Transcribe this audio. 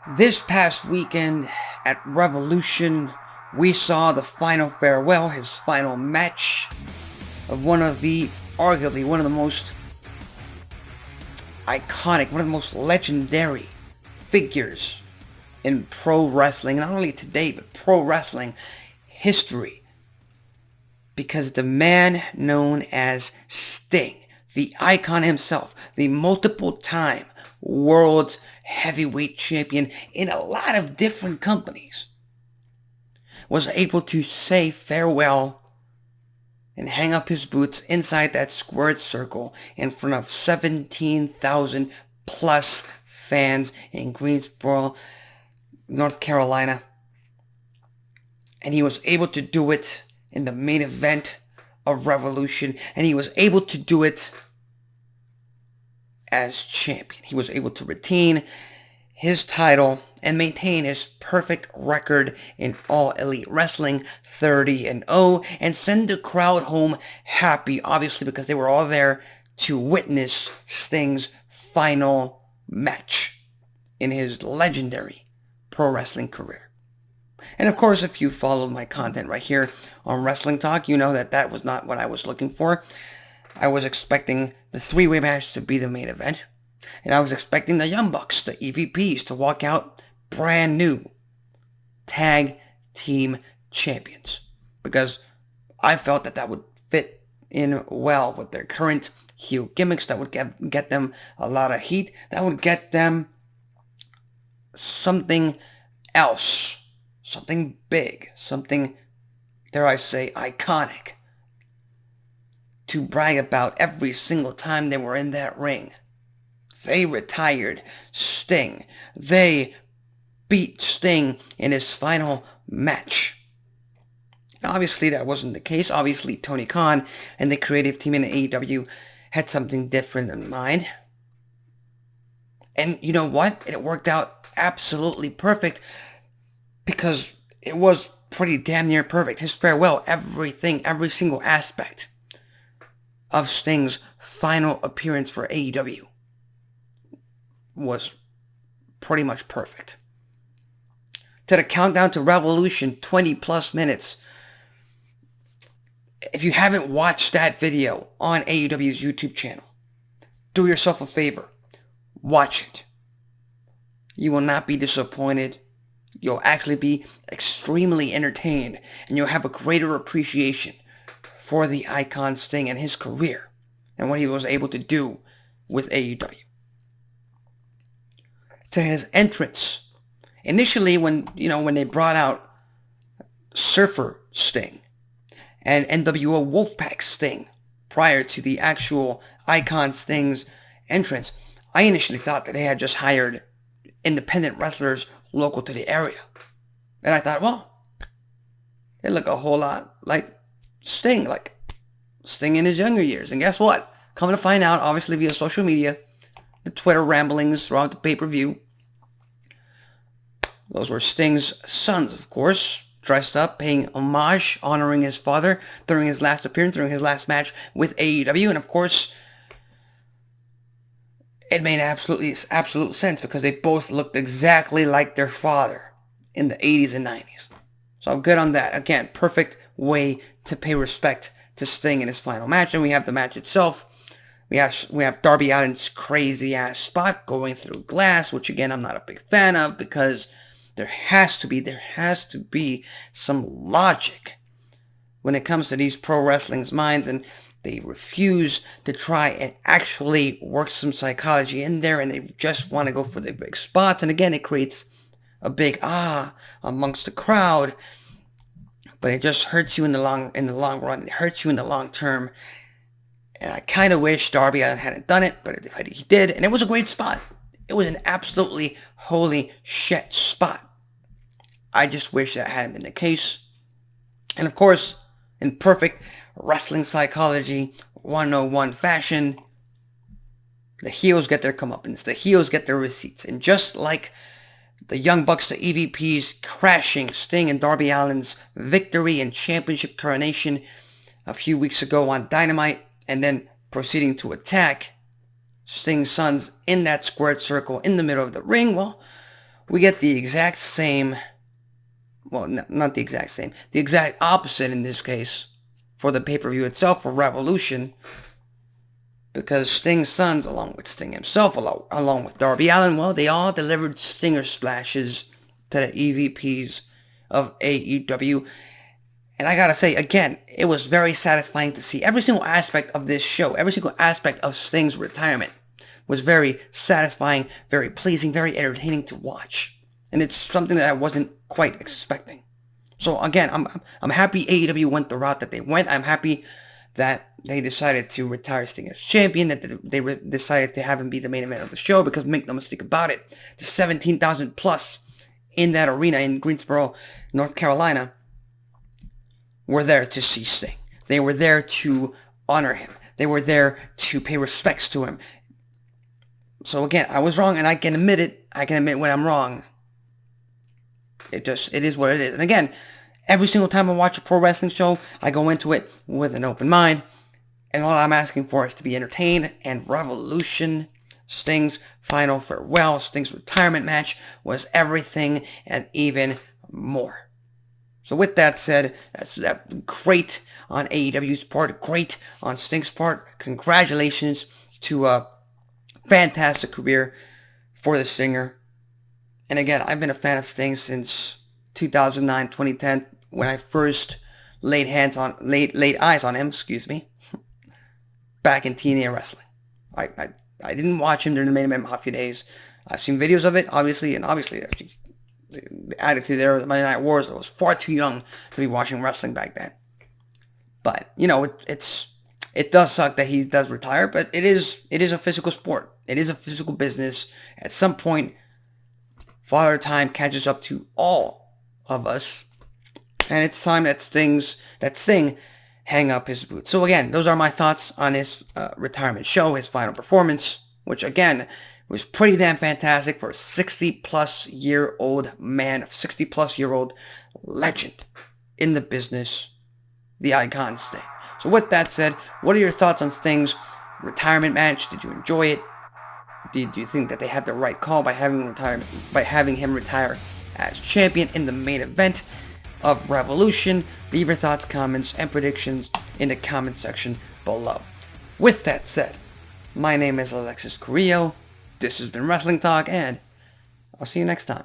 This past weekend at Revolution, we saw the final farewell, his final match of arguably one of the most iconic, one of the most legendary figures in pro wrestling, not only today, but pro wrestling history. Because the man known as Sting, the icon himself, the multiple-time world heavyweight champion in a lot of different companies, was able to say farewell and hang up his boots inside that squared circle in front of 17,000 plus fans in Greensboro, North Carolina. And he was able to do it in the main event of Revolution, and he was able to do it as champion. He was able to retain his title and maintain his perfect record in All Elite Wrestling, 30-0, and send the crowd home happy, obviously, because they were all there to witness Sting's final match in his legendary pro wrestling career. And of course, if you followed my content right here on Wrestling Talk, you know that was not what I was looking for. I was expecting the three-way match to be the main event. And I was expecting the Young Bucks, the EVPs, to walk out brand new tag team champions. Because I felt that would fit in well with their current heel gimmicks. That would get them a lot of heat. That would get them something else. Something big. Something, dare I say, iconic to brag about every single time they were in that ring. They retired Sting. They beat Sting in his final match. Obviously, that wasn't the case. Obviously, Tony Khan and the creative team in AEW had something different in mind. And you know what? It worked out absolutely perfect because it was pretty damn near perfect. His farewell, everything, every single aspect of Sting's final appearance for AEW was pretty much perfect. To the countdown to Revolution, 20 plus minutes. If you haven't watched that video on AEW's YouTube channel, do yourself a favor. Watch it. You will not be disappointed. You'll actually be extremely entertained, and you'll have a greater appreciation for the icon Sting and his career and what he was able to do with AEW. To his entrance, initially when they brought out Surfer Sting and NWO Wolfpack Sting prior to the actual icon Sting's entrance, I initially thought that they had just hired independent wrestlers local to the area. And I thought, well, they look a whole lot like Sting in his younger years. And guess what? Coming to find out, obviously via social media, the Twitter ramblings throughout the pay-per-view, those were Sting's sons, of course, dressed up, paying homage, honoring his father during his last appearance, during his last match with AEW. And of course, it made absolute sense because they both looked exactly like their father in the 80s and 90s. So good on that. Again, perfect way to pay respect to Sting in his final match. And we have the match itself. We have Darby Allin's crazy ass spot going through glass, which again I'm not a big fan of because there has to be some logic when it comes to these pro wrestling's minds, and they refuse to try and actually work some psychology in there, and they just want to go for the big spots. And again, it creates a big amongst the crowd, but it just hurts you in the long run. It hurts you in the long term. And I kind of wish Darby Allin hadn't done it, but he did, and it was a great spot. It was an absolutely holy shit spot. I just wish that hadn't been the case. And of course, in perfect wrestling psychology 101 fashion, the heels get their comeuppance. The heels get their receipts. And just like the Young Bucks, the EVPs, crashing Sting and Darby Allin's victory and championship coronation a few weeks ago on Dynamite, and then proceeding to attack Sting's sons in that squared circle in the middle of the ring, well, we get the exact same, well, not the exact same, the exact opposite in this case for the pay-per-view itself for Revolution, because Sting's sons, along with Sting himself, along with Darby Allin, well, they all delivered stinger splashes to the EVPs of AEW. And I gotta say, again, it was very satisfying to see every single aspect of this show, every single aspect of Sting's retirement was very satisfying, very pleasing, very entertaining to watch. And it's something that I wasn't quite expecting. So again, I'm happy AEW went the route that they went. I'm happy that they decided to retire Sting as champion, that they decided to have him be the main event of the show, because make no mistake about it, the 17,000 plus in that arena in Greensboro, North Carolina, were there to see Sting. They were there to honor him. They were there to pay respects to him. So again, I was wrong, and I can admit it. I can admit when I'm wrong. It is what it is. And again, every single time I watch a pro wrestling show, I go into it with an open mind. And all I'm asking for is to be entertained. And Revolution, Sting's final farewell, Sting's retirement match was everything and even more. So with that said, that's great on AEW's part, great on Sting's part. Congratulations to a fantastic career for the Stinger. And again, I've been a fan of Sting since 2009, 2010, when I first laid eyes on him, back in TNA Wrestling. I didn't watch him during the Main Event Mafia days. I've seen videos of it, obviously, the attitude there of the Monday Night Wars, I was far too young to be watching wrestling back then. But, you know, it does suck that he does retire, but it is a physical sport. It is a physical business. At some point, Father Time catches up to all of us, and it's time that Sting hang up his boots. So again, those are my thoughts on his retirement show, his final performance, which again was pretty damn fantastic for a 60-plus-year-old man, a 60-plus-year-old legend in the business, the icon Sting. So with that said, what are your thoughts on Sting's retirement match? Did you enjoy it? Did you think that they had the right call by having him retire as champion in the main event of Revolution? Leave your thoughts, comments, and predictions in the comment section below. With that said, my name is Alexis Carrillo. This has been Wrestling Talk, and I'll see you next time.